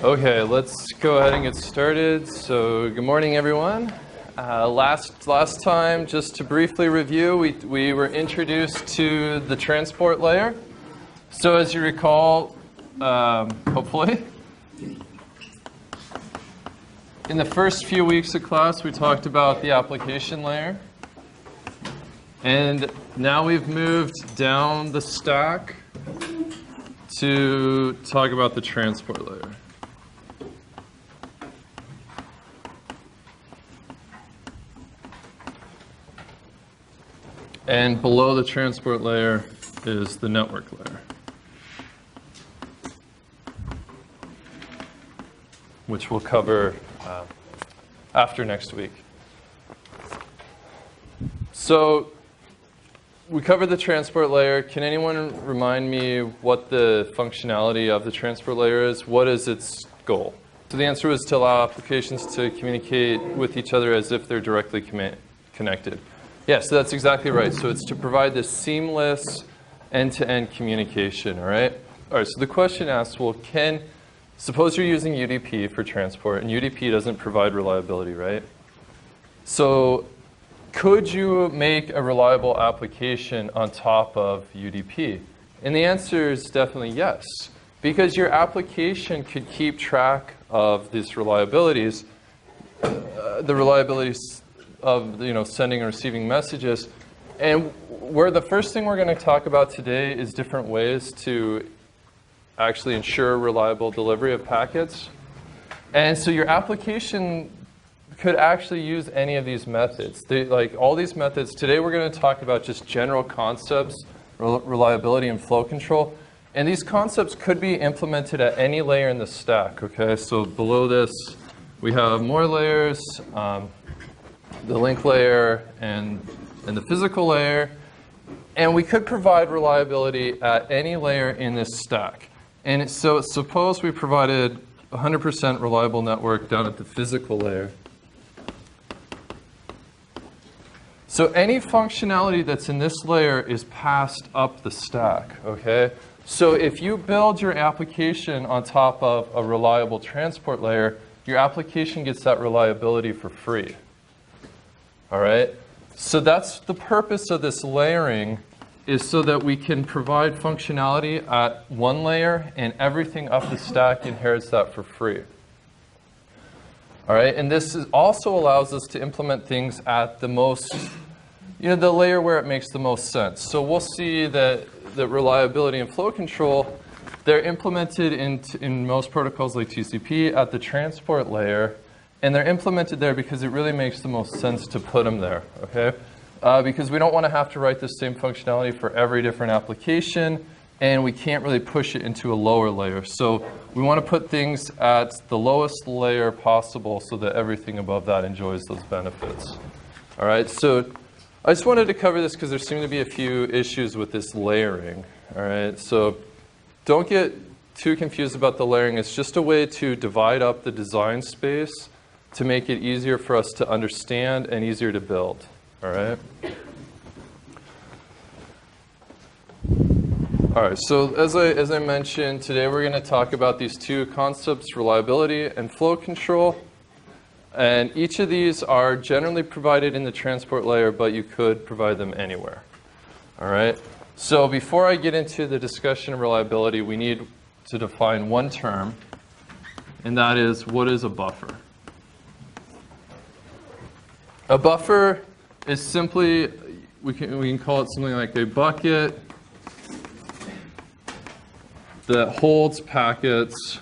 Okay, let's go ahead and get started. So, good morning, everyone. Last time, just to briefly review, we were introduced to the transport layer. So, as you recall, hopefully, in the first few weeks of class, we talked about the application layer. And now we've moved down the stack to talk about the transport layer. And below the transport layer is the network layer, which we'll cover after next week. So we covered the transport layer. Can anyone remind me what the functionality of the transport layer is? What is its goal? So the answer was to allow applications to communicate with each other as if they're directly connected. Yes, so that's exactly right. So it's to provide this seamless end-to-end communication, all right? All right, so the question asks, well, suppose you're using UDP for transport, and UDP doesn't provide reliability, right? So could you make a reliable application on top of UDP? And the answer is definitely yes, because your application could keep track of these reliabilities, the reliabilities of sending and receiving messages. And the first thing we're going to talk about today is different ways to actually ensure reliable delivery of packets. And so your application could actually use any of these methods. Like all these methods, today we're going to talk about just general concepts, reliability and flow control. And these concepts could be implemented at any layer in the stack, okay? So below this, we have more layers, the link layer and the physical layer. And we could provide reliability at any layer in this stack. And so suppose we provided 100% reliable network down at the physical layer. So any functionality that's in this layer is passed up the stack, okay? So if you build your application on top of a reliable transport layer, your application gets that reliability for free. All right? So that's the purpose of this layering, is so that we can provide functionality at one layer and everything up the stack inherits that for free. All right? And this also allows us to implement things at the most, the layer where it makes the most sense. So we'll see that the reliability and flow control, they're implemented in most protocols like TCP at the transport layer. And they're implemented there because it really makes the most sense to put them there, okay? Because we don't want to have to write the same functionality for every different application, and we can't really push it into a lower layer. So we want to put things at the lowest layer possible so that everything above that enjoys those benefits. All right, so I just wanted to cover this because there seem to be a few issues with this layering. All right, so don't get too confused about the layering. It's just a way to divide up the design space to make it easier for us to understand and easier to build, all right? All right, so as I mentioned, today we're going to talk about these two concepts, reliability and flow control. And each of these are generally provided in the transport layer, but you could provide them anywhere, all right? So before I get into the discussion of reliability, we need to define one term, and that is, what is a buffer? A buffer is simply, we can call it something like a bucket that holds packets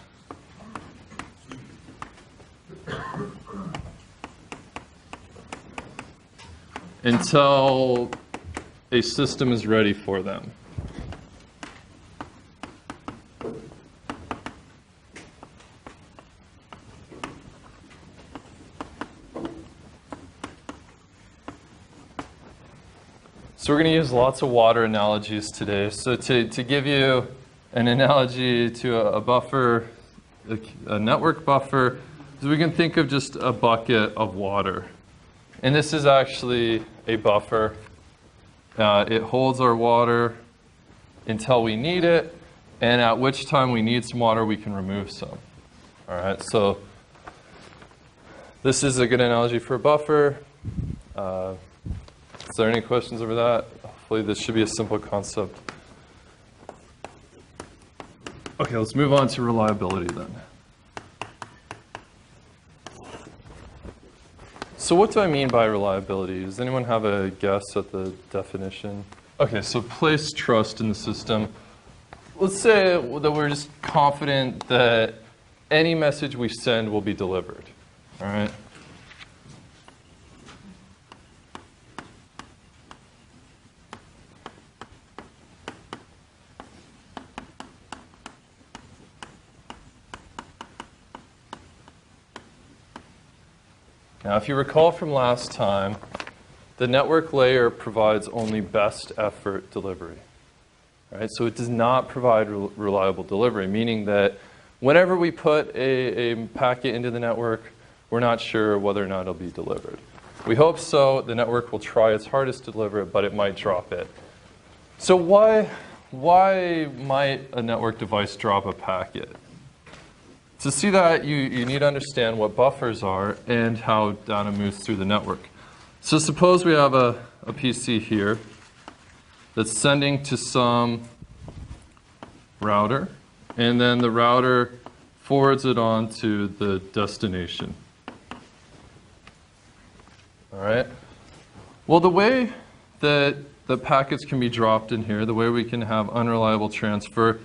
until a system is ready for them. So we're going to use lots of water analogies today. So to give you an analogy to a buffer, a network buffer, is we can think of just a bucket of water. And this is actually a buffer. It holds our water until we need it, and at which time we need some water, we can remove some. All right, so this is a good analogy for a buffer. Is there any questions over that? Hopefully this should be a simple concept. Okay, let's move on to reliability then. So what do I mean by reliability? Does anyone have a guess at the definition? Okay, so place trust in the system. Let's say that we're just confident that any message we send will be delivered. All right? Now, if you recall from last time, the network layer provides only best effort delivery. Right? So it does not provide reliable delivery, meaning that whenever we put a packet into the network, we're not sure whether or not it'll be delivered. We hope so. The network will try its hardest to deliver it, but it might drop it. So why might a network device drop a packet? To see that, you need to understand what buffers are and how data moves through the network. So suppose we have a PC here that's sending to some router, and then the router forwards it on to the destination. All right? Well, the way that the packets can be dropped in here, the way we can have unreliable transfer,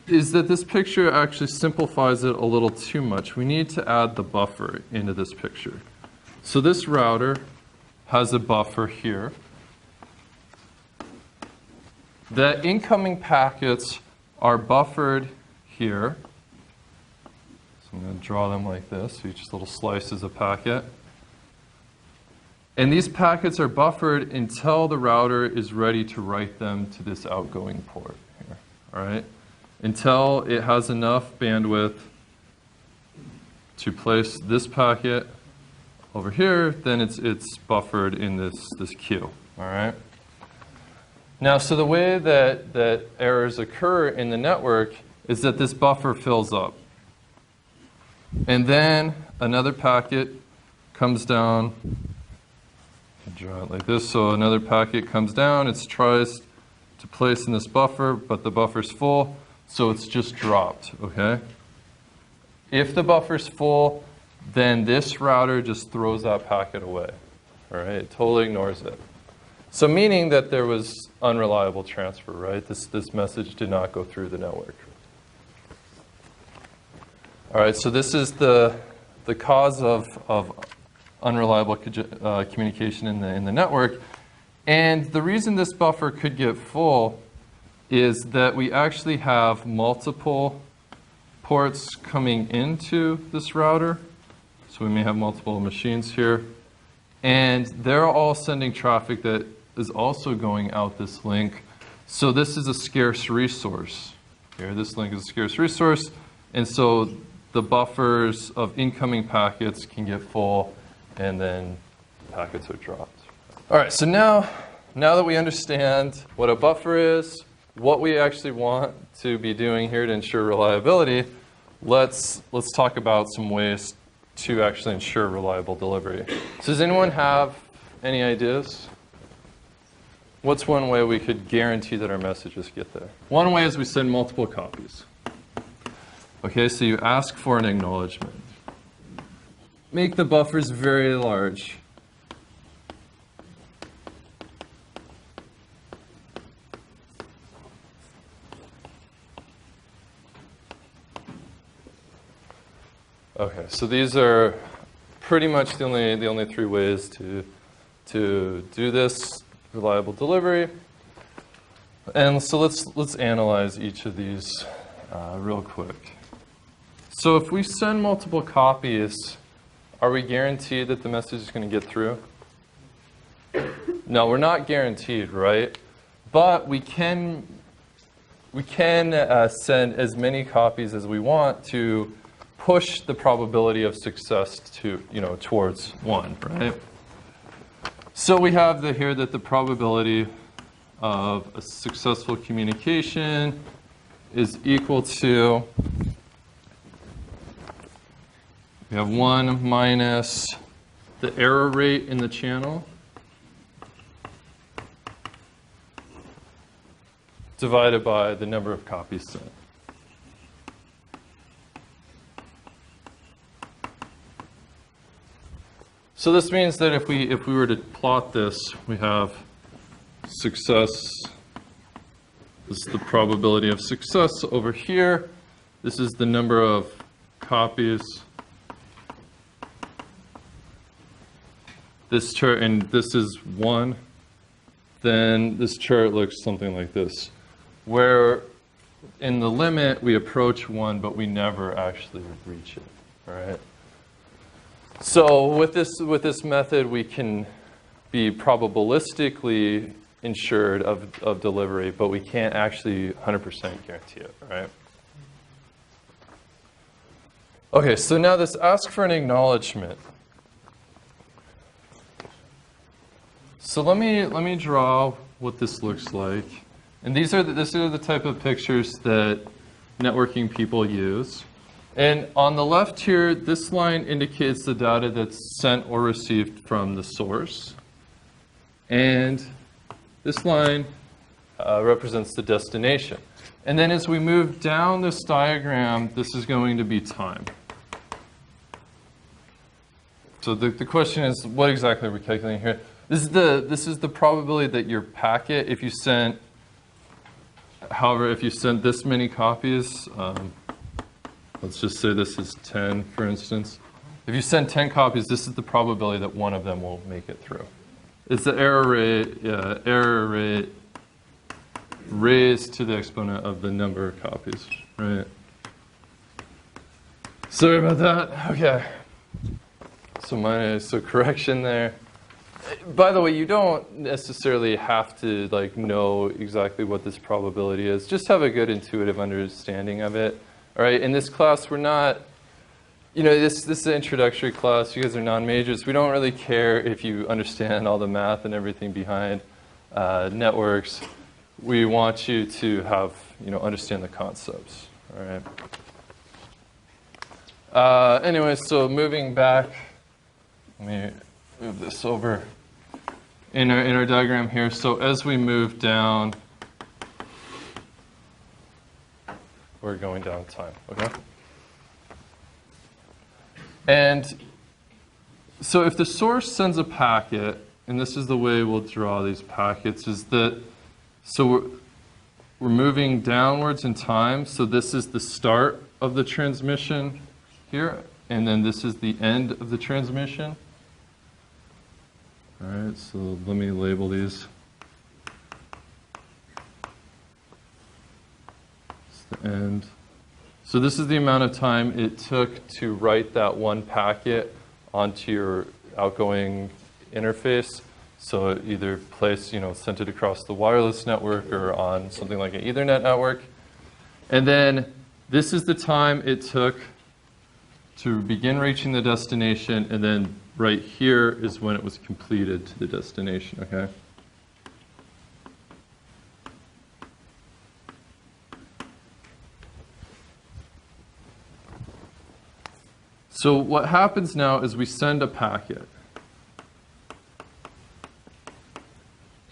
is that this picture actually simplifies it a little too much. We need to add the buffer into this picture. So this router has a buffer here. The incoming packets are buffered here. So I'm going to draw them like this. So each little slice is a packet. And these packets are buffered until the router is ready to write them to this outgoing port here. All right? Until it has enough bandwidth to place this packet over here, then it's buffered in this queue. All right? Now, so the way that errors occur in the network is that this buffer fills up. And then another packet comes down. Draw it like this. So another packet comes down. It tries to place in this buffer, but the buffer's full. So it's just dropped, okay? If the buffer's full, then this router just throws that packet away, all right? It totally ignores it. So meaning that there was unreliable transfer, right? This message did not go through the network. All right, so this is the cause of unreliable communication in the network. And the reason this buffer could get full is that we actually have multiple ports coming into this router. So we may have multiple machines here. And they're all sending traffic that is also going out this link. So this is a scarce resource. Here, this link is a scarce resource. And so the buffers of incoming packets can get full, and then packets are dropped. All right, so now that we understand what a buffer is, what we actually want to be doing here to ensure reliability, let's talk about some ways to actually ensure reliable delivery. So does anyone have any ideas? What's one way we could guarantee that our messages get there? One way is we send multiple copies. Okay, so you ask for an acknowledgement. Make the buffers very large. Okay, so these are pretty much the only three ways to do this reliable delivery. And so let's analyze each of these real quick. So if we send multiple copies, are we guaranteed that the message is going to get through? No, we're not guaranteed, right? But we can send as many copies as we want to push the probability of success to, towards 1, right? So we have here that the probability of a successful communication is equal to We have 1 minus the error rate in the channel divided by the number of copies sent. So this means that if we were to plot this, we have success. This is the probability of success over here. This is the number of copies. This chart, and this is 1. Then this chart looks something like this, where in the limit we approach 1, but we never actually reach it. All right. So with this method, we can be probabilistically ensured of delivery, but we can't actually 100% guarantee it, right? Okay, so now this ask for an acknowledgement. So let me draw what this looks like. And these are the type of pictures that networking people use. And on the left here, this line indicates the data that's sent or received from the source. And this line represents the destination. And then as we move down this diagram, this is going to be time. So the question is, what exactly are we calculating here? This is the probability that your packet, if you sent this many copies, let's just say this is 10, for instance. If you send 10 copies, this is the probability that one of them will make it through. It's the error rate raised to the exponent of the number of copies, right? Sorry about that. Okay. So correction there. By the way, you don't necessarily have to know exactly what this probability is. Just have a good intuitive understanding of it. All right, in this class, we're not, this is an introductory class. You guys are non-majors. We don't really care if you understand all the math and everything behind networks. We want you to have, understand the concepts. All right. Anyway, so moving back, let me move this over in our diagram here. So as we move down, we're going down time, okay? And so if the source sends a packet, and this is the way we'll draw these packets, is that, so we're moving downwards in time, so this is the start of the transmission here, and then this is the end of the transmission. All right, so let me label these. And so this is the amount of time it took to write that one packet onto your outgoing interface. So it either sent it across the wireless network or on something like an Ethernet network. And then this is the time it took to begin reaching the destination, and then right here is when it was completed to the destination, okay? So what happens now is we send a packet.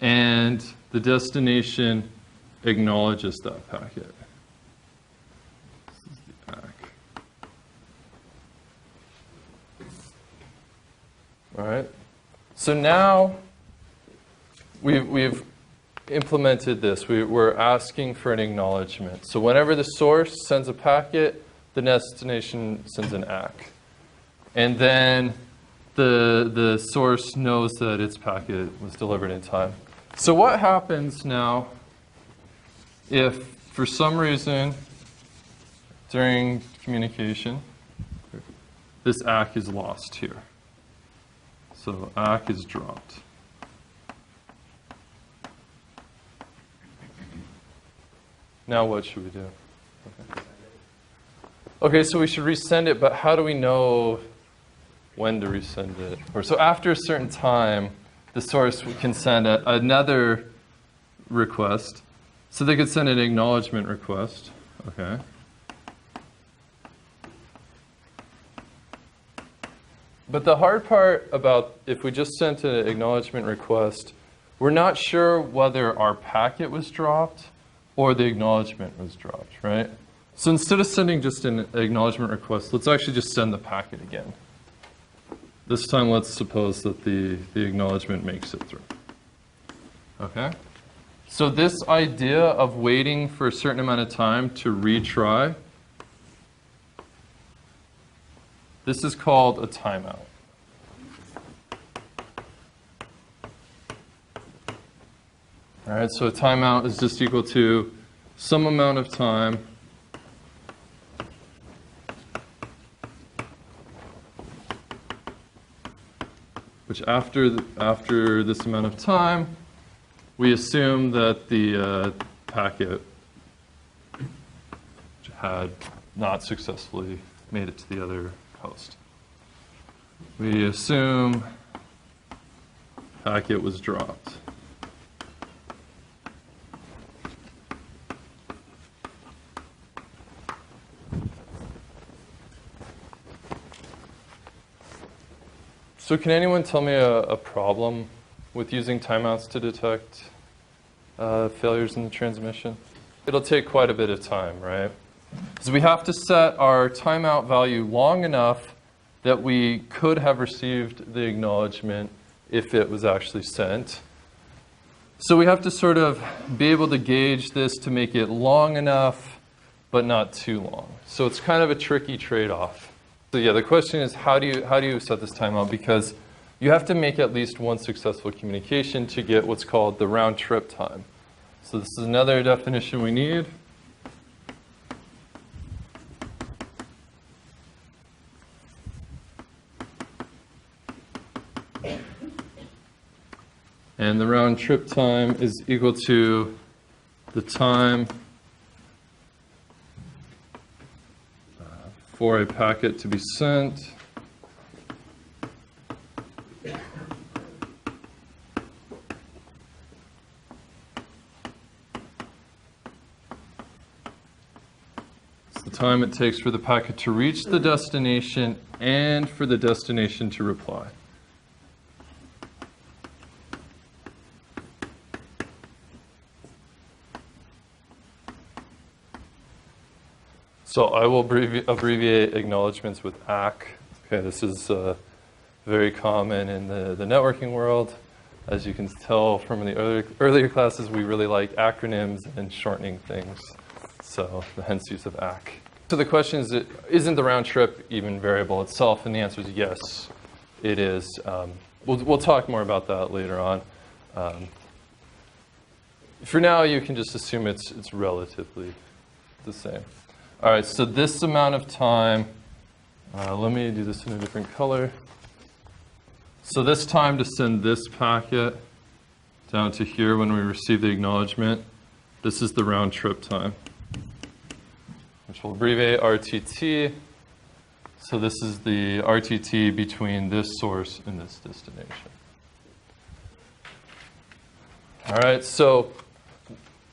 And the destination acknowledges that packet. This is the ACK. All right. So now we've implemented this. We're asking for an acknowledgement. So whenever the source sends a packet, the destination sends an ACK. And then the source knows that its packet was delivered in time. So what happens now if, for some reason, during communication, this ACK is lost here? So ACK is dropped. Now what should we do? Okay, so we should resend it, but how do we know when to resend it? Or so after a certain time, the source can send another request. So they could send an acknowledgement request. Okay. But the hard part about if we just sent an acknowledgement request, we're not sure whether our packet was dropped or the acknowledgement was dropped, right? So instead of sending just an acknowledgement request, let's actually just send the packet again. This time, let's suppose that the acknowledgement makes it through. Okay? So this idea of waiting for a certain amount of time to retry, this is called a timeout. All right, so a timeout is just equal to some amount of time which after this amount of time, we assume that the packet had not successfully made it to the other host. We assume packet was dropped. So can anyone tell me a problem with using timeouts to detect failures in the transmission? It'll take quite a bit of time, right? Because we have to set our timeout value long enough that we could have received the acknowledgement if it was actually sent. So we have to sort of be able to gauge this to make it long enough, but not too long. So it's kind of a tricky trade-off. So yeah, the question is how do you set this timeout? Because you have to make at least one successful communication to get what's called the round trip time. So this is another definition we need. And the round trip time is equal to the time for a packet to be sent it's the time it takes for the packet to reach the destination and for the destination to reply. So I will abbreviate acknowledgements with ACK. Okay, this is very common in the networking world. As you can tell from the earlier classes, we really like acronyms and shortening things. So the hence use of ACK. So the question is, isn't the round trip even variable itself? And the answer is yes, it is. We'll talk more about that later on. For now, you can just assume it's relatively the same. All right, so this amount of time, let me do this in a different color. So this time to send this packet down to here when we receive the acknowledgement, this is the round trip time, which we'll abbreviate RTT. So this is the RTT between this source and this destination. All right, so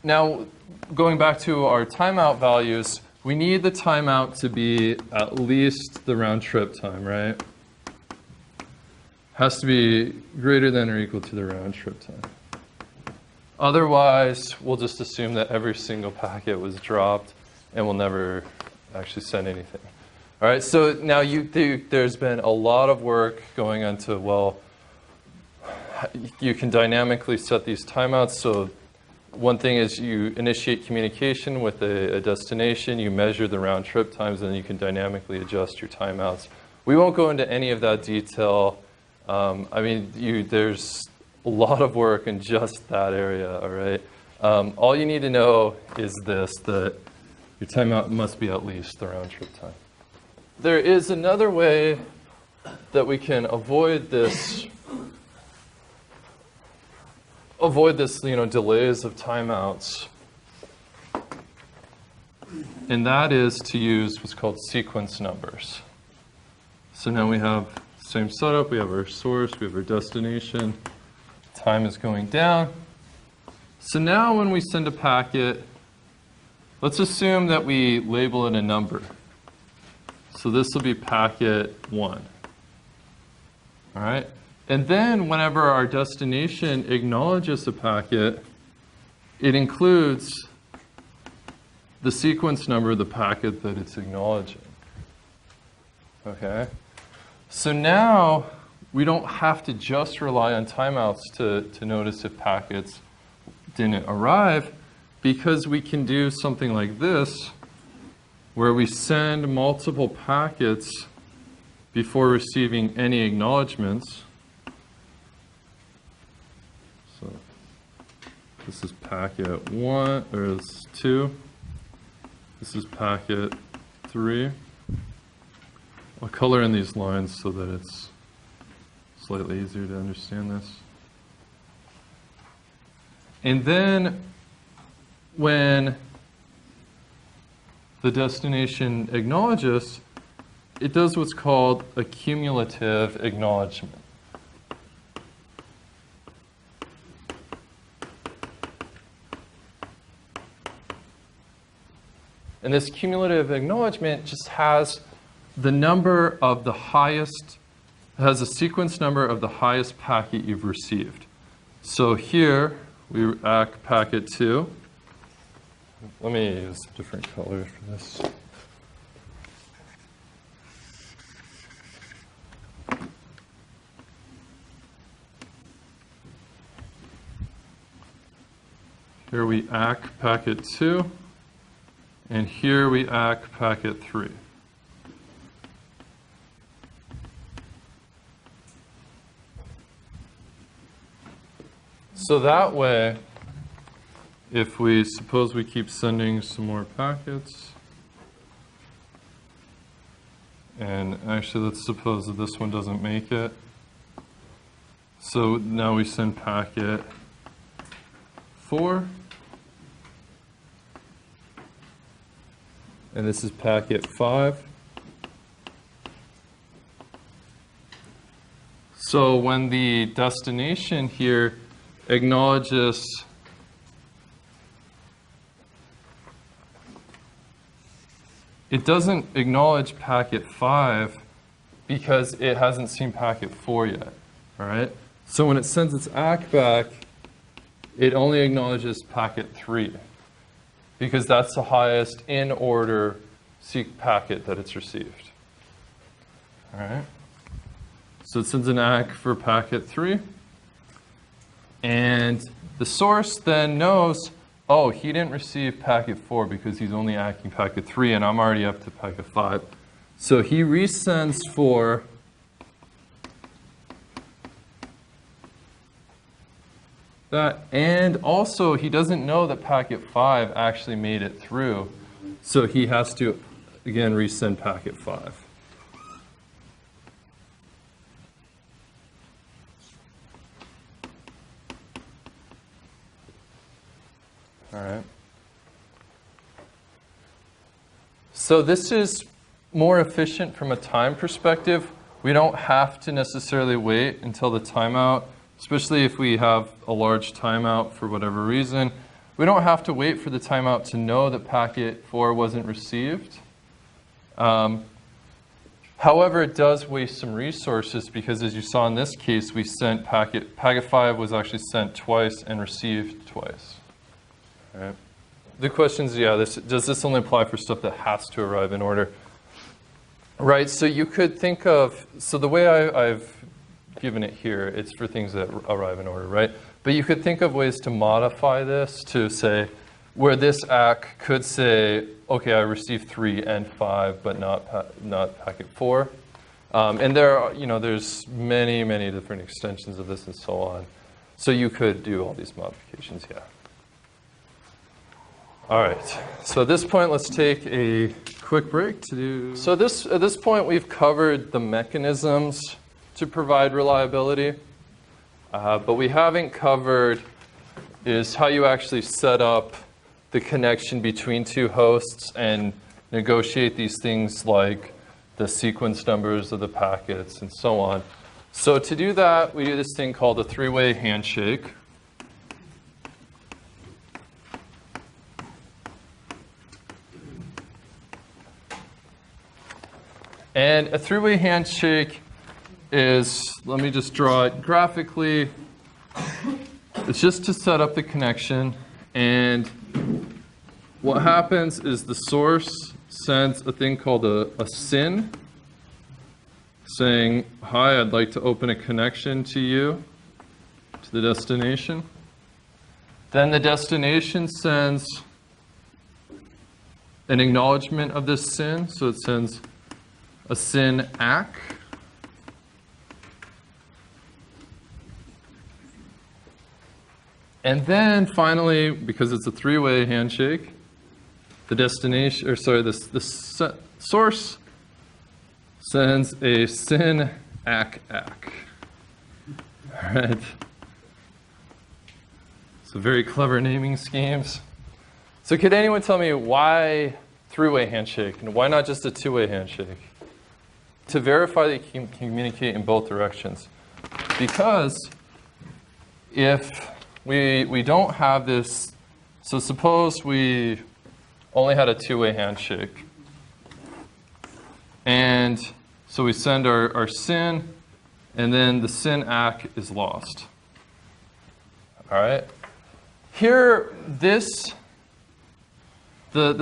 now going back to our timeout values, we need the timeout to be at least the round trip time, right? Has to be greater than or equal to the round trip time. Otherwise, we'll just assume that every single packet was dropped and we'll never actually send anything. All right, so now there's been a lot of work going into, well, you can dynamically set these timeouts. So one thing is you initiate communication with a destination, you measure the round trip times, and then you can dynamically adjust your timeouts. We won't go into any of that detail. I mean, there's a lot of work in just that area, all right? All you need to know is this, that your timeout must be at least the round trip time. There is another way that we can avoid this delays of timeouts. And that is to use what's called sequence numbers. So now we have the same setup. We have our source, we have our destination. Time is going down. So now when we send a packet, let's assume that we label it a number. So this will be packet 1. All right? And then whenever our destination acknowledges a packet, it includes the sequence number of the packet that it's acknowledging. Okay? So now we don't have to just rely on timeouts to notice if packets didn't arrive, because we can do something like this, where we send multiple packets before receiving any acknowledgments. So this is packet 1, or this is 2. This is packet 3. I'll color in these lines so that it's slightly easier to understand this. And then when the destination acknowledges, it does what's called a cumulative acknowledgement. And this cumulative acknowledgement just has the number of the highest, has a sequence number of the highest packet you've received. So here we ACK packet 2. Let me use a different color for this. Here we ACK packet 2, and here we ACK packet 3. So that way, if we suppose we keep sending some more packets, and actually let's suppose that this one doesn't make it. So now we send packet 4, and this is packet 5. So when the destination here acknowledges it doesn't acknowledge packet 5 because it hasn't seen packet 4 yet. All right? So when it sends its ACK back, it only acknowledges packet 3 because that's the highest in order seek packet that it's received. All right? So it sends an ACK for packet 3. And the source then knows, oh, he didn't receive packet 4 because he's only ACKing packet 3, and I'm already up to packet 5. So he resends for that, and also he doesn't know that packet 5 actually made it through, so he has to, again, resend packet 5. All right. So this is more efficient from a time perspective. We don't have to necessarily wait until the timeout, especially if we have a large timeout for whatever reason. We don't have to wait for the timeout to know that packet 4 wasn't received. However, it does waste some resources because, as you saw in this case, we sent packet 5 was actually sent twice and received twice. All right. The question is, does this only apply for stuff that has to arrive in order? Right, so you could think of, so the way I've given it here, it's for things that arrive in order, right? But you could think of ways to modify this to say, where this ACK could say, okay, I received 3 and 5, but not packet 4. And there are, there's many, many different extensions of this and so on. So you could do all these modifications, yeah. All right, so at this point, let's take a quick break to do. So at this point, we've covered the mechanisms to provide reliability. But we haven't covered is how you actually set up the connection between two hosts and negotiate these things like the sequence numbers of the packets and so on. So to do that, we do this thing called a three-way handshake. And a three-way handshake is, let me just draw it graphically. It's just to set up the connection, and what happens is the source sends a thing called a SYN, saying, hi, I'd like to open a connection to you, to the destination. Then the destination sends an acknowledgement of this SYN, so it sends a SYN ACK. And then finally, because it's a three-way handshake, the destination, or sorry, the source sends a SYN ACK ACK. All right. So very clever naming schemes. So could anyone tell me why three-way handshake and why not just a two-way handshake? To verify that you can communicate in both directions. Because if we don't have this, so suppose we only had a two-way handshake. And so we send our SYN, and then the SYN ACK is lost. All right? Here, the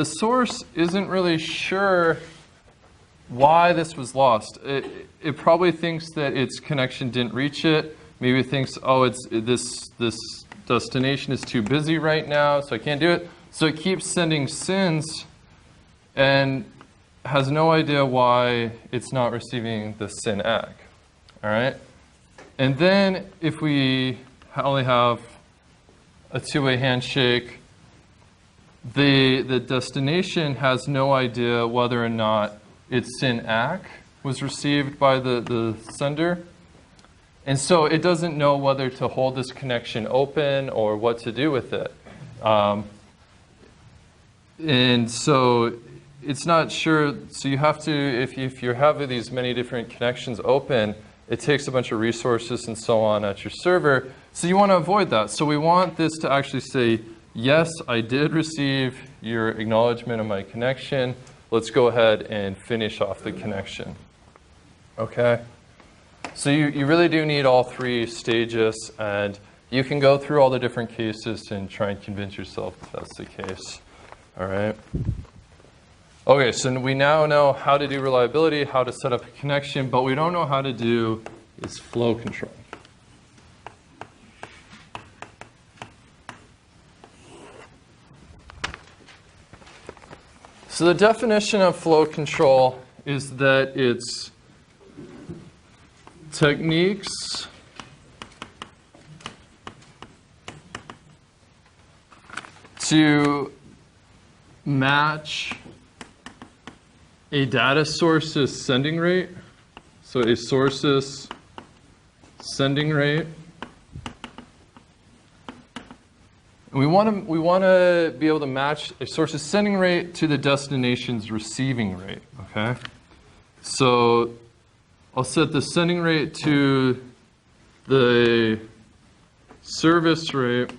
source isn't really sure why this was lost. It probably thinks that its connection didn't reach it. Maybe it thinks, oh, this destination is too busy right now, so I can't do it. So it keeps sending SYNs and has no idea why it's not receiving the SYN ACK. All right? And then if we only have a two-way handshake, the destination has no idea whether or not its SYN ACK was received by the sender. And so it doesn't know whether to hold this connection open or what to do with it. And so it's not sure. So you have to, if you have these many different connections open, it takes a bunch of resources and so on at your server. So you want to avoid that. So we want this to actually say, yes, I did receive your acknowledgement of my connection. Let's go ahead and finish off the connection. Okay? So you really do need all three stages, and you can go through all the different cases and try and convince yourself that that's the case. All right? Okay, so we now know how to do reliability, how to set up a connection, but we don't know how to do is flow control. So the definition of flow control is that it's techniques to match a data source's sending rate, so a source's sending rate. And we want to be able to match a source's sending rate to the destination's receiving rate. Okay, so I'll set the sending rate to the service rate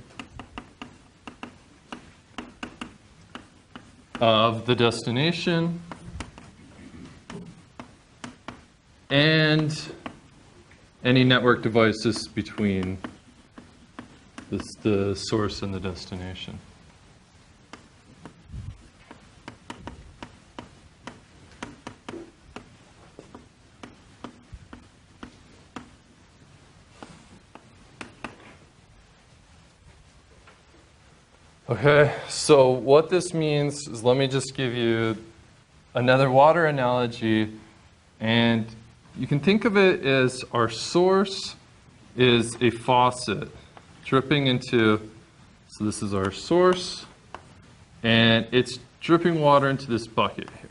of the destination and any network devices between the source and the destination. Okay, so what this means is, let me just give you another water analogy, and you can think of it as our source is a faucet dripping into, so this is our source, and it's dripping water into this bucket here.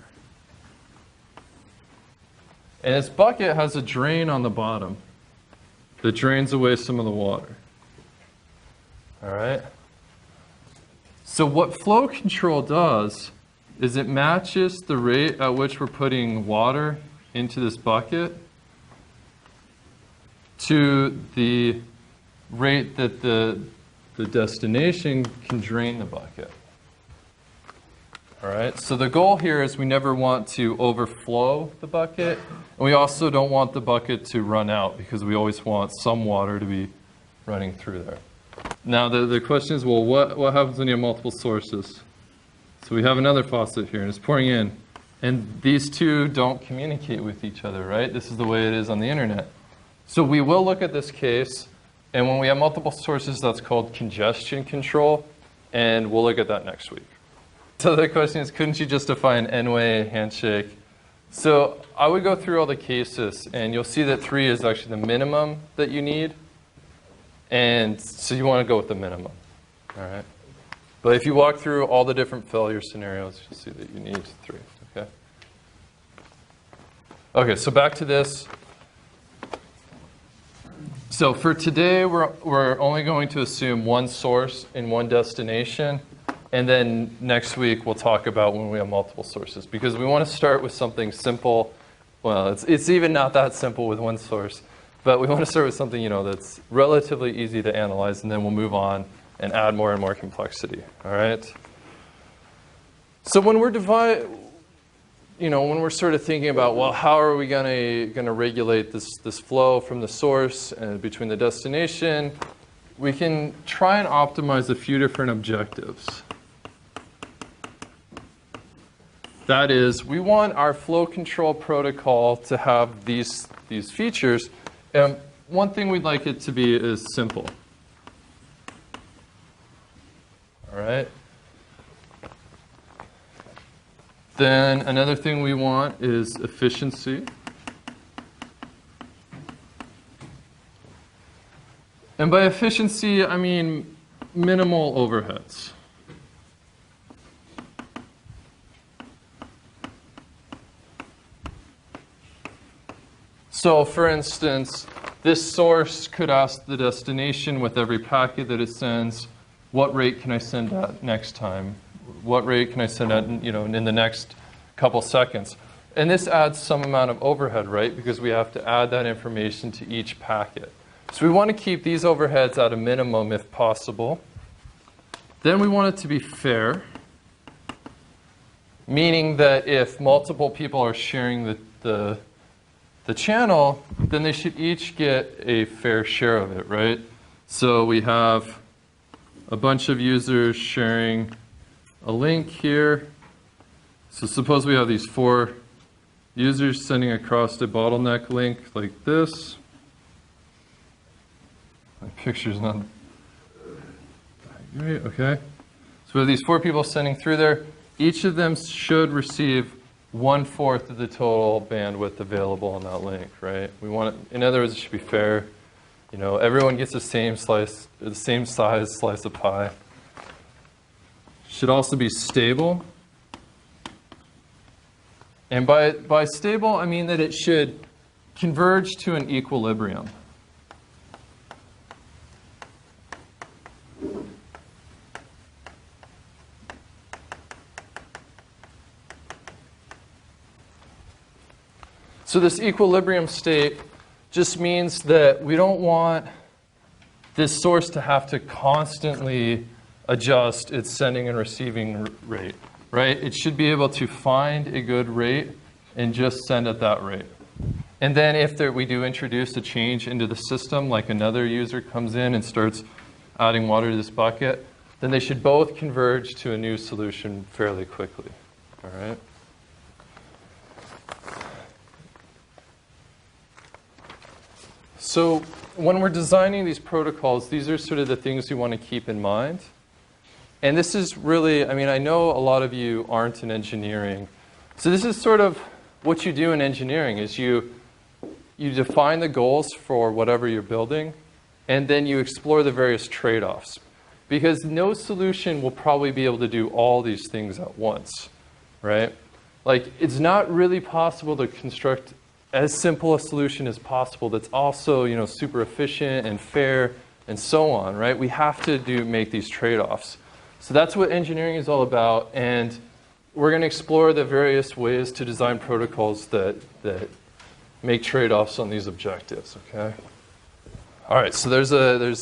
And this bucket has a drain on the bottom that drains away some of the water. All right? So what flow control does is it matches the rate at which we're putting water into this bucket to the rate that the destination can drain the bucket. All right, so the goal here is we never want to overflow the bucket, and we also don't want the bucket to run out because we always want some water to be running through there. Now the question is, well, what happens when you have multiple sources? So we have another faucet here, and it's pouring in, and these two don't communicate with each other, right? This is the way it is on the internet. So we will look at this case, and when we have multiple sources, that's called congestion control, and we'll look at that next week. So the question is, couldn't you just define N-way handshake? So I would go through all the cases, and you'll see that 3 is actually the minimum that you need. And so you want to go with the minimum. All right. But if you walk through all the different failure scenarios, you'll see that you need 3. Okay. Okay, so back to this. So for today, we're only going to assume one source and one destination. And then next week, we'll talk about when we have multiple sources, because we want to start with something simple. Well, it's even not that simple with one source, but we want to start with something, that's relatively easy to analyze, and then we'll move on and add more and more complexity. All right. So when we're when we're sort of thinking about, well, how are we going to regulate this flow from the source and between the destination, we can try and optimize a few different objectives. That is, we want our flow control protocol to have these features. And one thing we'd like it to be is simple. All right. Then another thing we want is efficiency. And by efficiency, I mean minimal overheads. So for instance, this source could ask the destination with every packet that it sends, what rate can I send at next time? What rate can I send at, in the next couple seconds? And this adds some amount of overhead, right? Because we have to add that information to each packet. So we want to keep these overheads at a minimum if possible. Then we want it to be fair, meaning that if multiple people are sharing the channel, then they should each get a fair share of it, right? So we have a bunch of users sharing a link here. So suppose we have these 4 users sending across a bottleneck link like this. My picture's not great, okay. So we have these 4 people sending through there. Each of them should receive 1/4 of the total bandwidth available on that link, right? We want it, in other words, it should be fair. Everyone gets the same size slice of pie. Should also be stable. And by stable, I mean that it should converge to an equilibrium. So this equilibrium state just means that we don't want this source to have to constantly adjust its sending and receiving rate, right? It should be able to find a good rate and just send at that rate. And then if we do introduce a change into the system, like another user comes in and starts adding water to this bucket, then they should both converge to a new solution fairly quickly, all right? So when we're designing these protocols, these are sort of the things you want to keep in mind. And this is really, I know a lot of you aren't in engineering. So this is sort of what you do in engineering is you define the goals for whatever you're building, and then you explore the various trade-offs. Because no solution will probably be able to do all these things at once, right? Like, it's not really possible to construct as simple a solution as possible that's also, super efficient and fair and so on, right? We have to make these trade-offs. So that's what engineering is all about, and we're going to explore the various ways to design protocols that make trade-offs on these objectives, okay? All right, so there's a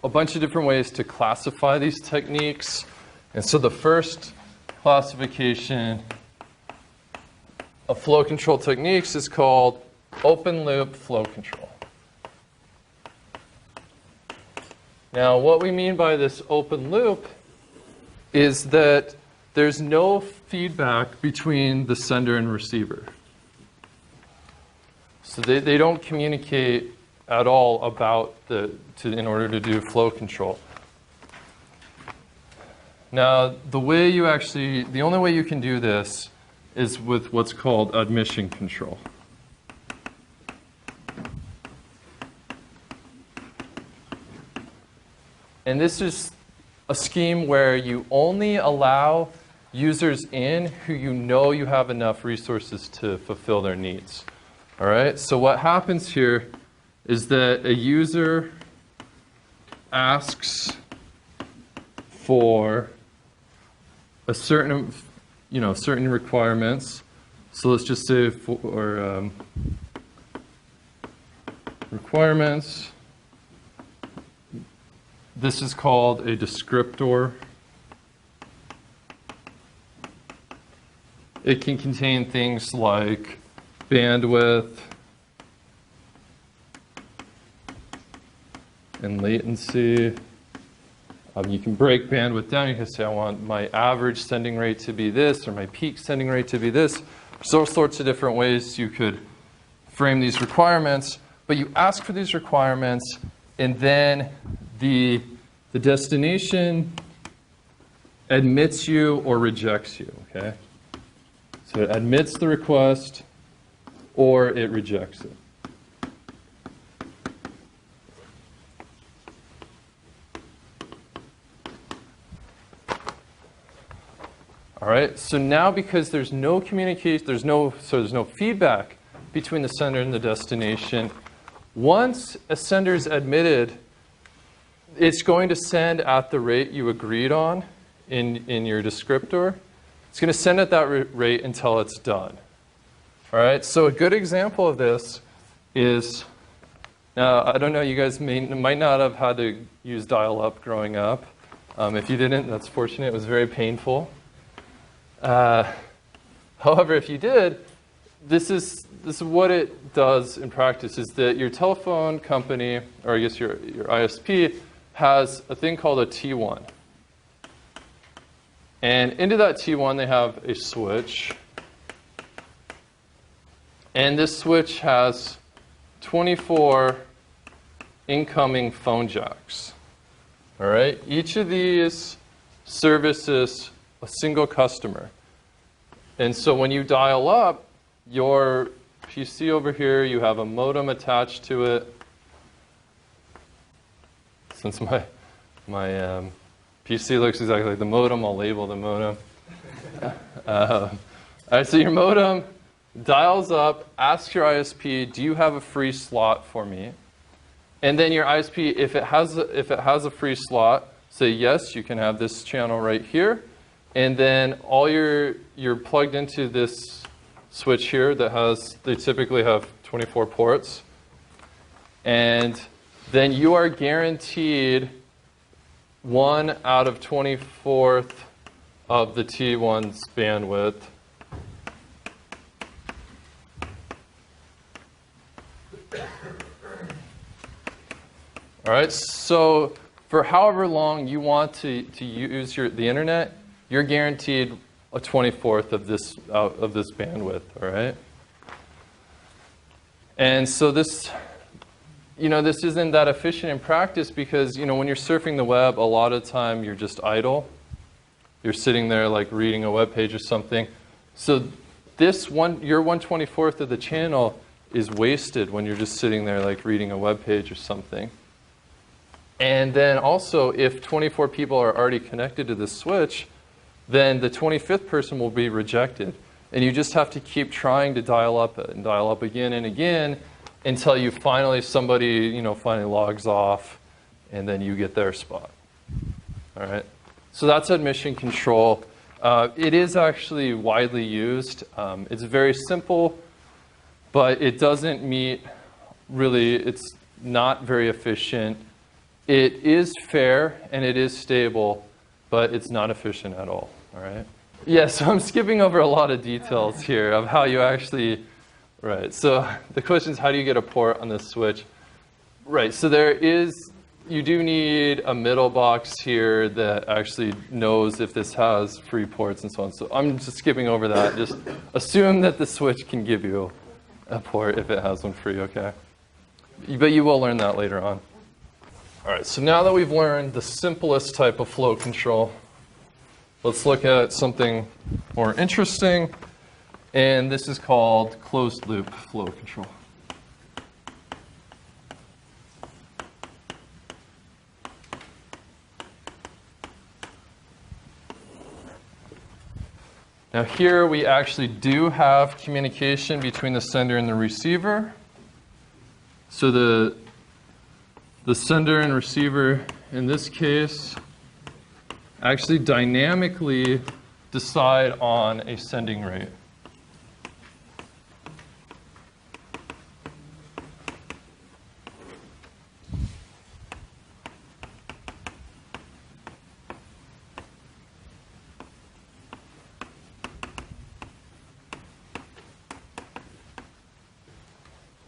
bunch of different ways to classify these techniques, And so the first classification of flow control techniques is called open loop flow control. Now, what we mean by this open loop is that there's no feedback between the sender and receiver. So they don't communicate at all about in order to do flow control. Now, the only way you can do this is with what's called admission control. And this is a scheme where you only allow users in who you know you have enough resources to fulfill their needs. All right? So what happens here is that a user asks for a certain requirements. So let's just say for requirements. This is called a descriptor. It can contain things like bandwidth and latency. You can break bandwidth down. You can say, I want my average sending rate to be this, or my peak sending rate to be this. There's all sorts of different ways you could frame these requirements. But you ask for these requirements, and then the destination admits you or rejects you, okay? So it admits the request or it rejects it. All right, so now because there's no communication, there's no feedback between the sender and the destination, once a sender is admitted, it's going to send at the rate you agreed on in your descriptor. It's going to send at that rate until it's done. All right, so a good example of this is, now I don't know, you guys might not have had to use dial-up growing up. If you didn't, that's fortunate. It was very painful. However, if you did, this is what it does in practice, is that your telephone company, or I guess your ISP, has a thing called a T1. And into that T1, they have a switch. And this switch has 24 incoming phone jacks. All right? Each of these services a single customer. And so when you dial up, your PC over here, you have a modem attached to it. Since my PC looks exactly like the modem, I'll label the modem. All right, so your modem dials up, asks your ISP, do you have a free slot for me? And then your ISP, if it has a free slot, say yes, you can have this channel right here. And then you're plugged into this switch here they typically have 24 ports. And then you are guaranteed 1 out of 24th of the T1's bandwidth. All right, so for however long you want to use the internet, you're guaranteed a 24th of this bandwidth, all right? And so this isn't that efficient in practice because, when you're surfing the web, a lot of the time you're just idle. You're sitting there like reading a web page or something. So your 1/24th of the channel is wasted when you're just sitting there like reading a web page or something. And then also, if 24 people are already connected to this switch, then the 25th person will be rejected. And you just have to keep trying to dial up and dial up again and again until somebody finally logs off, and then you get their spot. All right. So that's admission control. It is actually widely used. It's very simple, but it doesn't it's not very efficient. It is fair and it is stable, but it's not efficient at all right? Yeah, so I'm skipping over a lot of details here of how you actually, right. So the question is, how do you get a port on this switch? Right, so you do need a middle box here that actually knows if this has free ports and so on. So I'm just skipping over that. Just assume that the switch can give you a port if it has one free, okay? But you will learn that later on. All right, so now that we've learned the simplest type of flow control, let's look at something more interesting, and this is called closed loop flow control. Now here we actually do have communication between the sender and the receiver. So the sender and receiver in this case actually dynamically decide on a sending rate.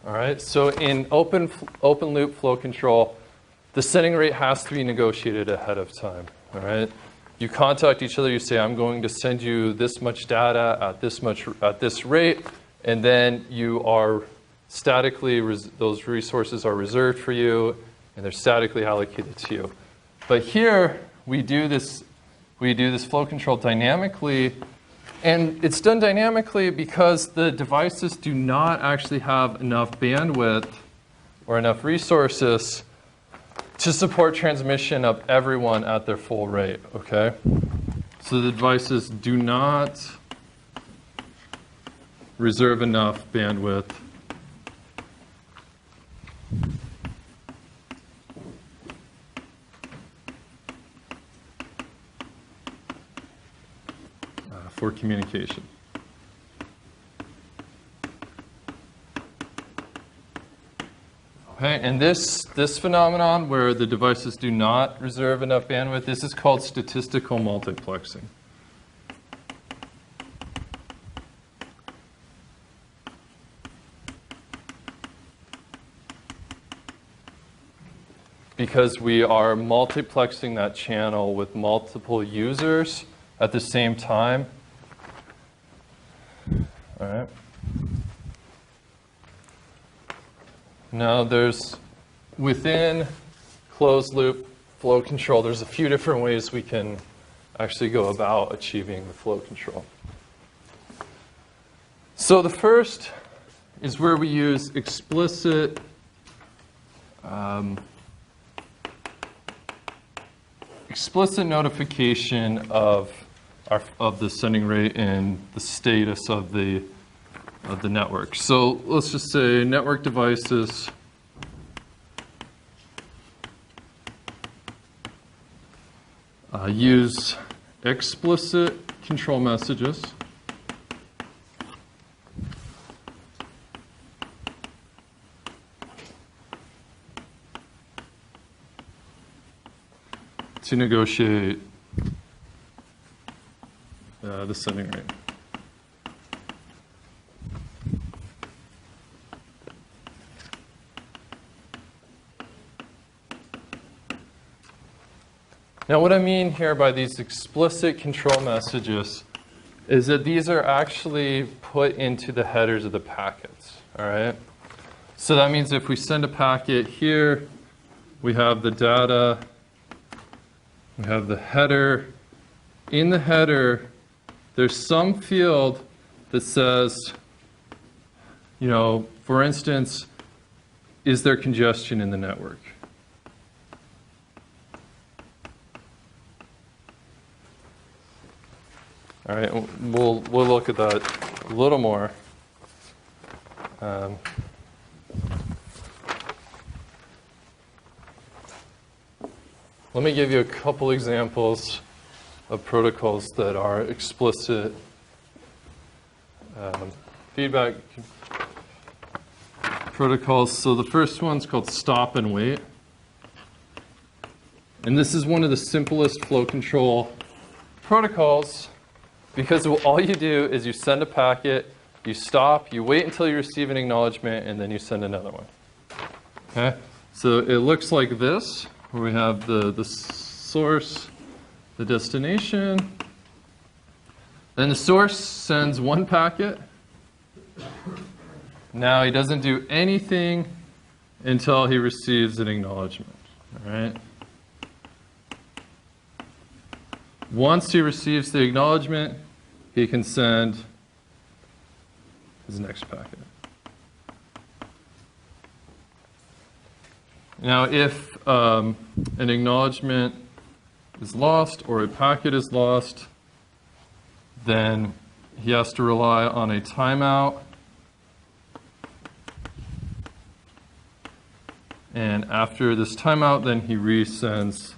All right, so in open loop flow control, the sending rate has to be negotiated ahead of time. All right, you contact each other. You say, "I'm going to send you this much data at this rate," and then you are statically those resources are reserved for you, and they're statically allocated to you. But here we do this flow control dynamically. And it's done dynamically because the devices do not actually have enough bandwidth or enough resources to support transmission of everyone at their full rate, okay? So the devices do not reserve enough bandwidth for communication. Okay, and this phenomenon where the devices do not reserve enough bandwidth, this is called statistical multiplexing. Because we are multiplexing that channel with multiple users at the same time. All right. Now within closed loop flow control, there's a few different ways we can actually go about achieving the flow control. So the first is where we use explicit notification of the sending rate and the status of the network. So let's just say network devices use explicit control messages to negotiate the sending rate. Now, what I mean here by these explicit control messages is that these are actually put into the headers of the packets, all right? So that means if we send a packet here, we have the data, we have the header. In the header, there's some field that says, for instance, is there congestion in the network? All right, we'll look at that a little more. Let me give you a couple examples of protocols that are explicit feedback protocols. So the first one's called stop and wait. And this is one of the simplest flow control protocols because all you do is you send a packet, you stop, you wait until you receive an acknowledgement, and then you send another one. Okay? So it looks like this, where we have the source, the destination. Then the source sends one packet. Now he doesn't do anything until he receives an acknowledgement. All right? Once he receives the acknowledgement, he can send his next packet. Now, if an acknowledgement is lost or a packet is lost, then he has to rely on a timeout. And after this timeout, then he resends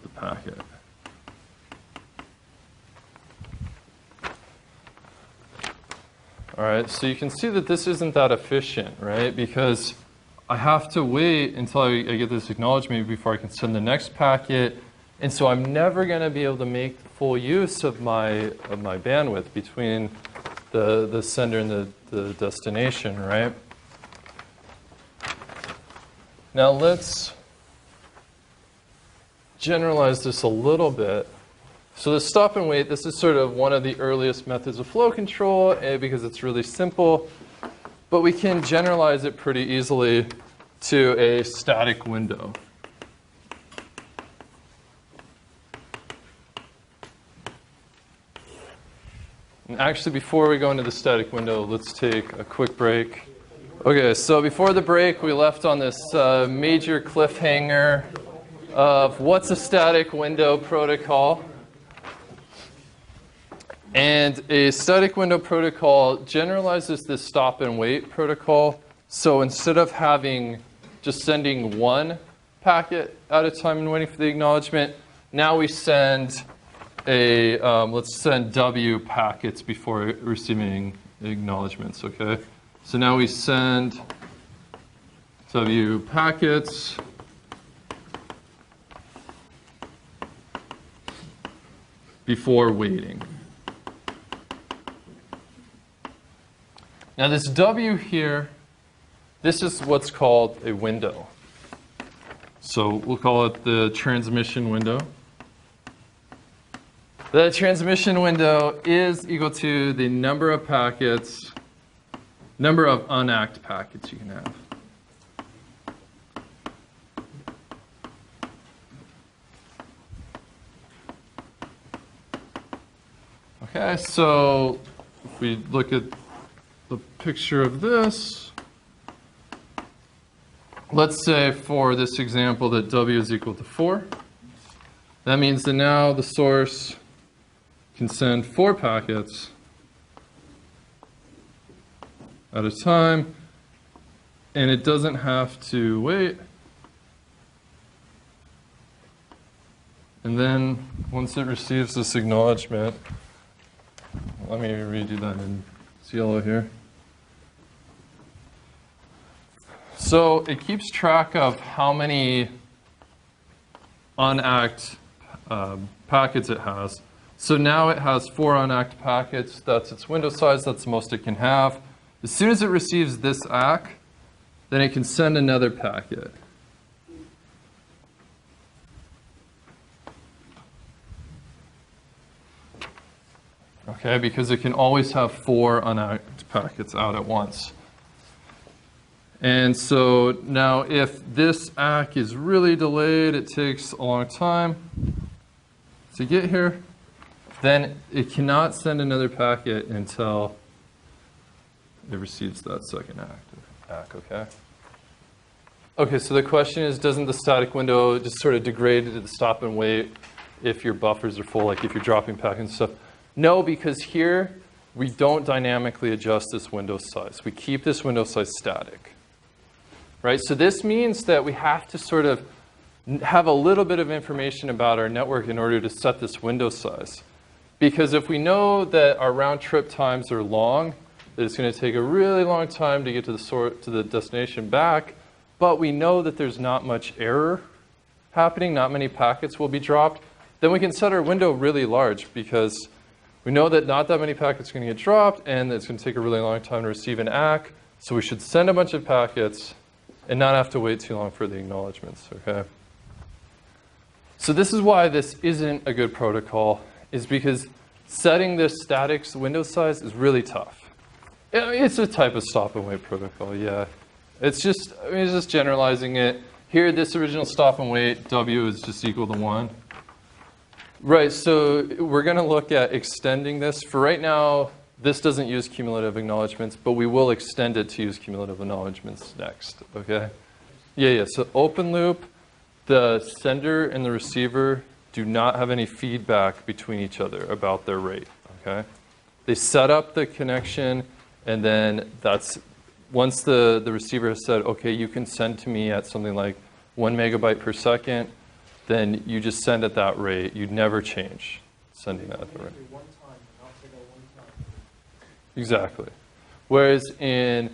the packet. All right, so you can see that this isn't that efficient, right? Because I have to wait until I get this acknowledgement before I can send the next packet. And so I'm never going to be able to make full use of my bandwidth between the sender and the destination, right? Now let's generalize this a little bit. So the stop and wait, this is sort of one of the earliest methods of flow control because it's really simple, but we can generalize it pretty easily to a static window. And actually, before we go into the static window, let's take a quick break. Okay, so before the break, we left on this major cliffhanger of what's a static window protocol. And a static window protocol generalizes this stop and wait protocol. So instead of just sending one packet at a time and waiting for the acknowledgement, now we send let's send W packets before receiving acknowledgements, okay? So now we send W packets before waiting. Now this W here, this is what's called a window. So we'll call it the transmission window. The transmission window is equal to the number of packets, number of unacked packets you can have. Okay, so if we look at the picture of this, let's say for this example that W is equal to 4. That means that now the source can send 4 packets at a time, and it doesn't have to wait. And then once it receives this acknowledgement, let me redo that in yellow here. So it keeps track of how many unacked packets it has. So now it has 4 unacked packets. That's its window size. That's the most it can have. As soon as it receives this ACK, then it can send another packet. Okay, because it can always have 4 unacked packets out at once. And so now if this ACK is really delayed, it takes a long time to get here, then it cannot send another packet until it receives that second ACK, okay? Okay, so the question is, doesn't the static window just sort of degrade to the stop and wait if your buffers are full, like if you're dropping packets and stuff? No, because here we don't dynamically adjust this window size. We keep this window size static, right? So this means that we have to sort of have a little bit of information about our network in order to set this window size. Because if we know that our round trip times are long, that it's going to take a really long time to get to the destination back, but we know that there's not much error happening, not many packets will be dropped, then we can set our window really large because we know that not that many packets are going to get dropped and it's going to take a really long time to receive an ACK. So we should send a bunch of packets and not have to wait too long for the acknowledgements, okay? So this is why this isn't a good protocol, is because setting this static window size is really tough. It's a type of stop and wait protocol, yeah. It's just generalizing it. Here, this original stop and wait, W is just equal to 1. Right, so we're going to look at extending this. For right now, this doesn't use cumulative acknowledgements, but we will extend it to use cumulative acknowledgements next, okay? Yeah, so open loop, the sender and the receiver do not have any feedback between each other about their rate, okay? They set up the connection, and then once the receiver has said, okay, you can send to me at something like 1 megabyte per second, then you just send at that rate. You'd never change sending that at the rate. Exactly. Whereas in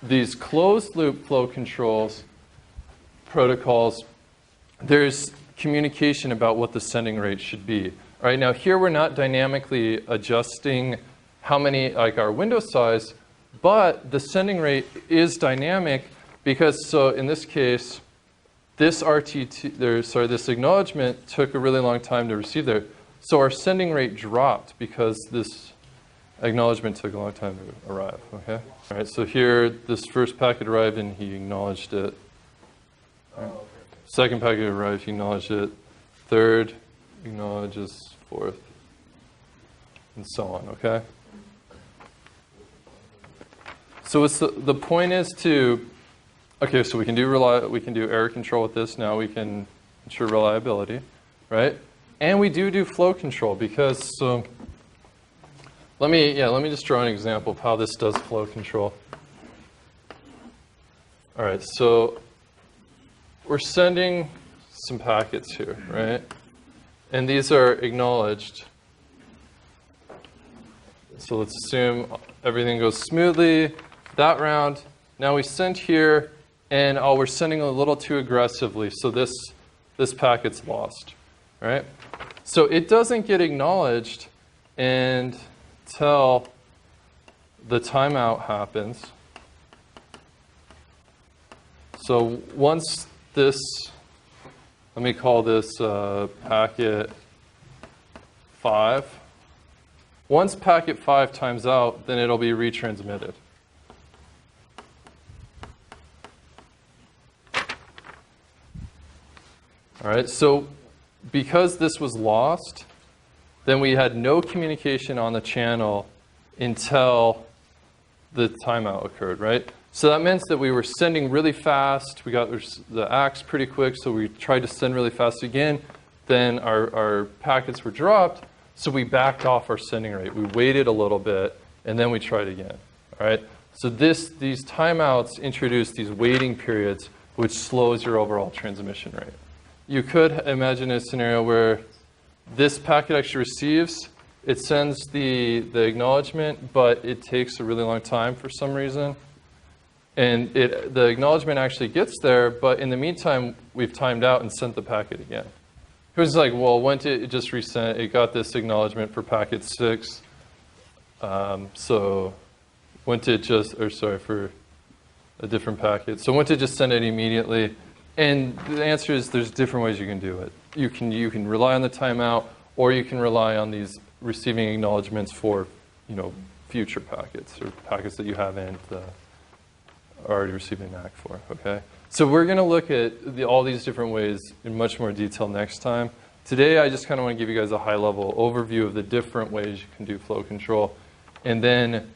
these closed loop flow controls protocols, there's communication about what the sending rate should be. All right, now here we're not dynamically adjusting how many, like our window size, but the sending rate is dynamic because, so in this case, this this acknowledgement took a really long time to receive there. So our sending rate dropped because this acknowledgement took a long time to arrive, okay? All right, so here, this first packet arrived and he acknowledged it. Right. Second packet arrived, he acknowledged it. Third, acknowledges. Fourth, and so on, okay? So it's the point is to, okay, so we can do error control with this. Now we can ensure reliability, right? And we do flow control because, so let me just draw an example of how this does flow control. All right, so we're sending some packets here, right? And these are acknowledged. So let's assume everything goes smoothly. That round, now we send here, and we're sending a little too aggressively, so this packet's lost, right? So it doesn't get acknowledged until the timeout happens. So once this, let me call this packet 5. Once packet 5 times out, then it'll be retransmitted. All right, so because this was lost, then we had no communication on the channel until the timeout occurred, right? So that meant that we were sending really fast. We got the ACKs pretty quick, so we tried to send really fast again. Then our packets were dropped, so we backed off our sending rate. We waited a little bit, and then we tried again, all right? So these timeouts introduce these waiting periods, which slows your overall transmission rate. You could imagine a scenario where this packet actually receives, it sends the acknowledgement, but it takes a really long time for some reason. And the acknowledgement actually gets there, but in the meantime, we've timed out and sent the packet again. It was like, well, when did it just resent? It got this acknowledgement for packet 6. So when did just, or sorry, for a different packet. So when did just send it immediately? And the answer is there's different ways you can do it. You can rely on the timeout, or you can rely on these receiving acknowledgements for, future packets or packets that you haven't already received an ACK for. Okay. So we're going to look at all these different ways in much more detail next time. Today, I just kind of want to give you guys a high-level overview of the different ways you can do flow control, and then.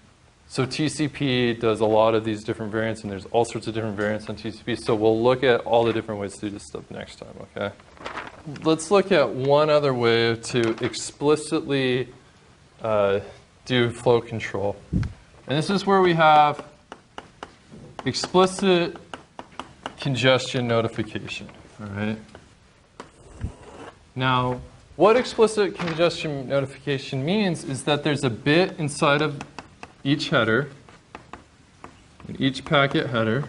So TCP does a lot of these different variants, and there's all sorts of different variants on TCP. So we'll look at all the different ways to do this stuff next time, okay? Let's look at one other way to explicitly do flow control. And this is where we have explicit congestion notification, all right? Now, what explicit congestion notification means is that there's a bit inside of each header, each packet header,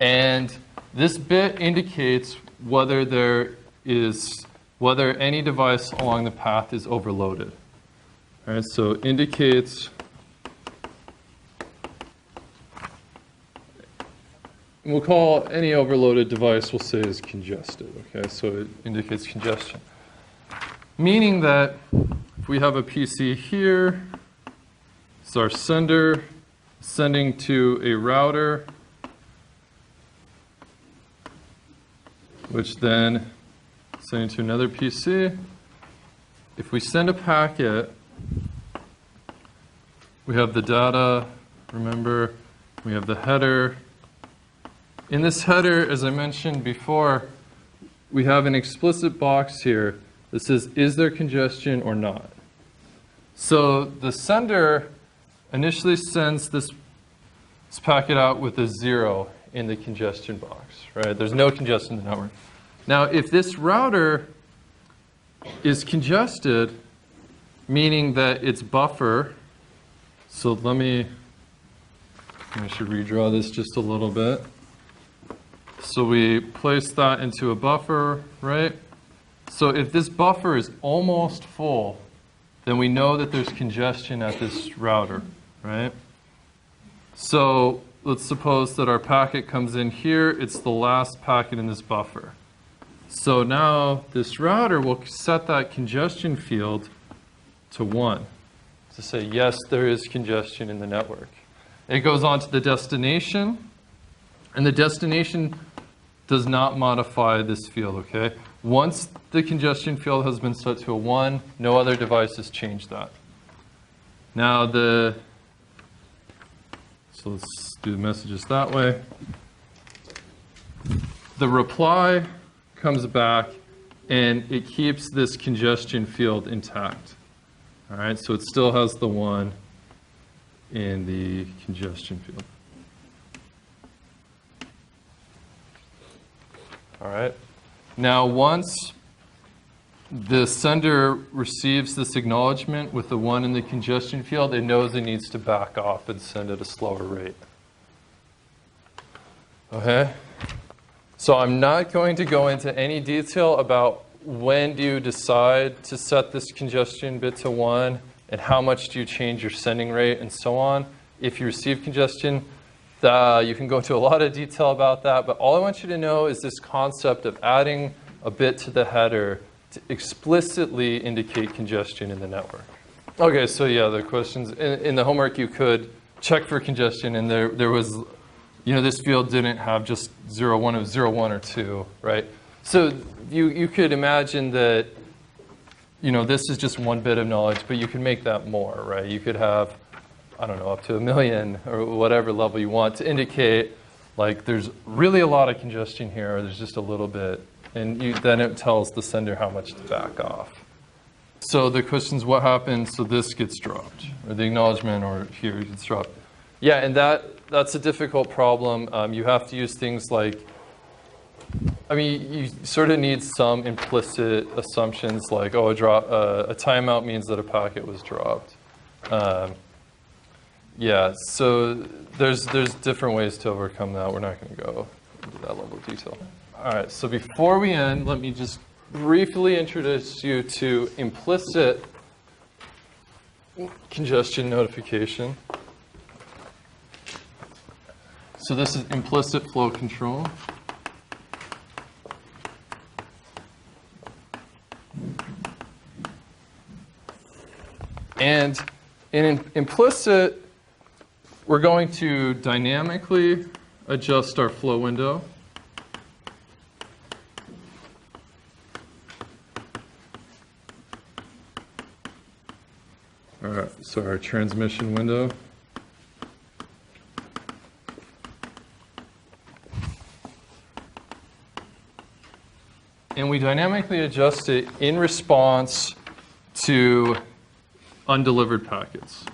And this bit indicates whether any device along the path is overloaded. All right, so it indicates, we'll call any overloaded device, we'll say is congested. Okay, so it indicates congestion. Meaning that if we have a PC here, it's our sender sending to a router, which then sending to another PC. If we send a packet, we have the data, remember, we have the header. In this header, as I mentioned before, we have an explicit box here that says, is there congestion or not? So the sender initially sends this packet out with a 0 in the congestion box, right? There's no congestion in the network. Now, if this router is congested, meaning that its buffer, so I should redraw this just a little bit. So we place that into a buffer, right? So if this buffer is almost full, then we know that there's congestion at this router, right? So let's suppose that our packet comes in here. It's the last packet in this buffer. So now this router will set that congestion field to 1 to say, yes, there is congestion in the network. It goes on to the destination, and the destination does not modify this field, okay? Once the congestion field has been set to a 1, no other devices change that. Now so let's do the messages that way. The reply comes back and it keeps this congestion field intact. All right, so it still has the 1 in the congestion field. All right. Now, once the sender receives this acknowledgement with the 1 in the congestion field, it knows it needs to back off and send at a slower rate. Okay? So I'm not going to go into any detail about when do you decide to set this congestion bit to 1 and how much do you change your sending rate and so on. If you receive congestion, you can go into a lot of detail about that, but all I want you to know is this concept of adding a bit to the header to explicitly indicate congestion in the network. Okay, so yeah, the questions in the homework, you could check for congestion, and there was, this field didn't have just 0, 1, it was 0, 1, or 2, right? So you could imagine that, this is just one bit of knowledge, but you can make that more, right? You could have, I don't know, up to 1 million or whatever level you want to indicate, like, there's really a lot of congestion here, or there's just a little bit. And then it tells the sender how much to back off. So the question is, what happens so this gets dropped, or the acknowledgement, or here gets dropped? Yeah, and that's a difficult problem. You have to use things like, you sort of need some implicit assumptions, like, a timeout means that a packet was dropped. Yeah, so there's different ways to overcome that. We're not going to go into that level of detail. All right, so before we end, let me just briefly introduce you to implicit congestion notification. So this is implicit flow control. And in implicit, we're going to dynamically adjust our flow window. All right, so our transmission window. And we dynamically adjust it in response to undelivered packets.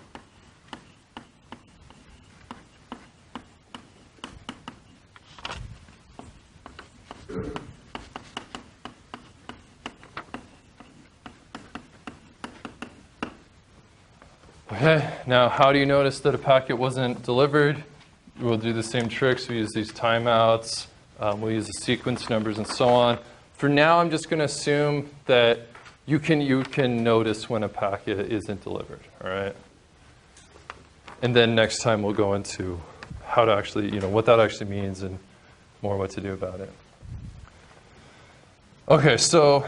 Okay, now how do you notice that a packet wasn't delivered? we'll do the same tricks. We use these timeouts. We'll use the sequence numbers and so on. For now, I'm just going to assume that you can notice when a packet isn't delivered, all right? And then next time we'll go into how to actually, what that actually means and more what to do about it. Okay, so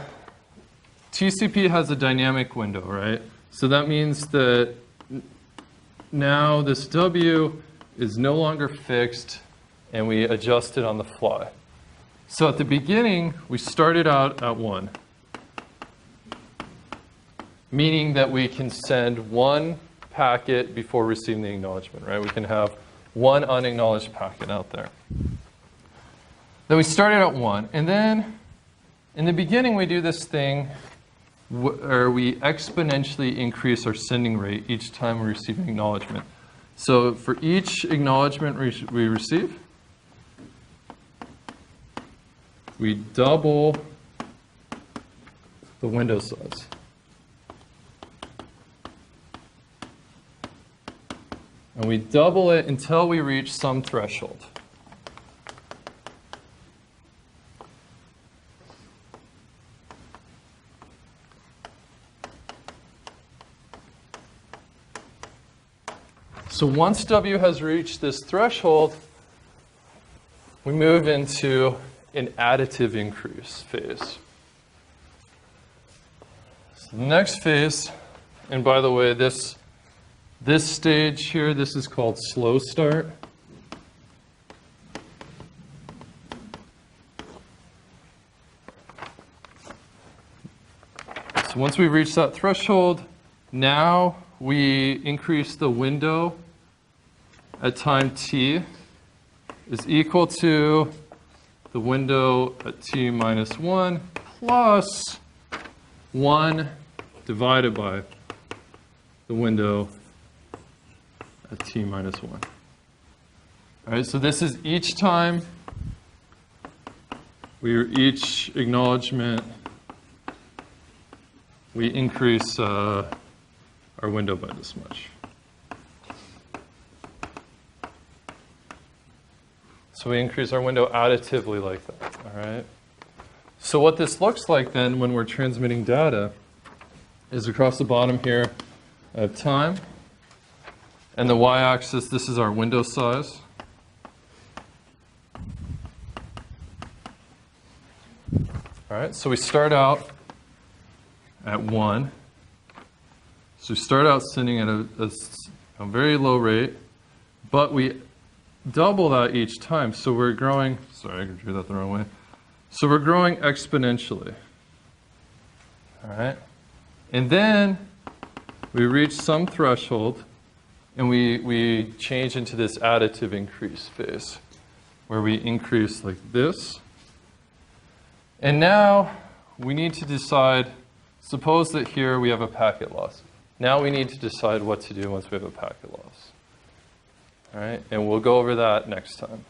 TCP has a dynamic window, right? So that means that now this W is no longer fixed, and we adjust it on the fly. So at the beginning, we started out at 1, meaning that we can send one packet before receiving the acknowledgement, right? We can have one unacknowledged packet out there. Then we started at 1, and then in the beginning, we do this thing where we exponentially increase our sending rate each time we receive an acknowledgement. So for each acknowledgement we receive, we double the window size. And we double it until we reach some threshold. So once W has reached this threshold, we move into an additive increase phase. So the next phase, and by the way, this stage here, this is called slow start. So once we reach that threshold, now we increase the window at time t is equal to the window at t minus 1 plus 1 divided by the window at t minus 1. All right, so this is each time each acknowledgement, we increase our window by this much. So we increase our window additively like that, all right? So what this looks like then when we're transmitting data is across the bottom here, I have time, and the y-axis, this is our window size. All right, so we start out at 1. So we start out sending at a very low rate, but we double that each time. So we're growing, sorry, I drew that the wrong way. So we're growing exponentially. All right? And then we reach some threshold, and we change into this additive increase phase, where we increase like this. And now we need to decide, suppose that here we have a packet loss. Now we need to decide what to do once we have a packet loss. All right, and we'll go over that next time.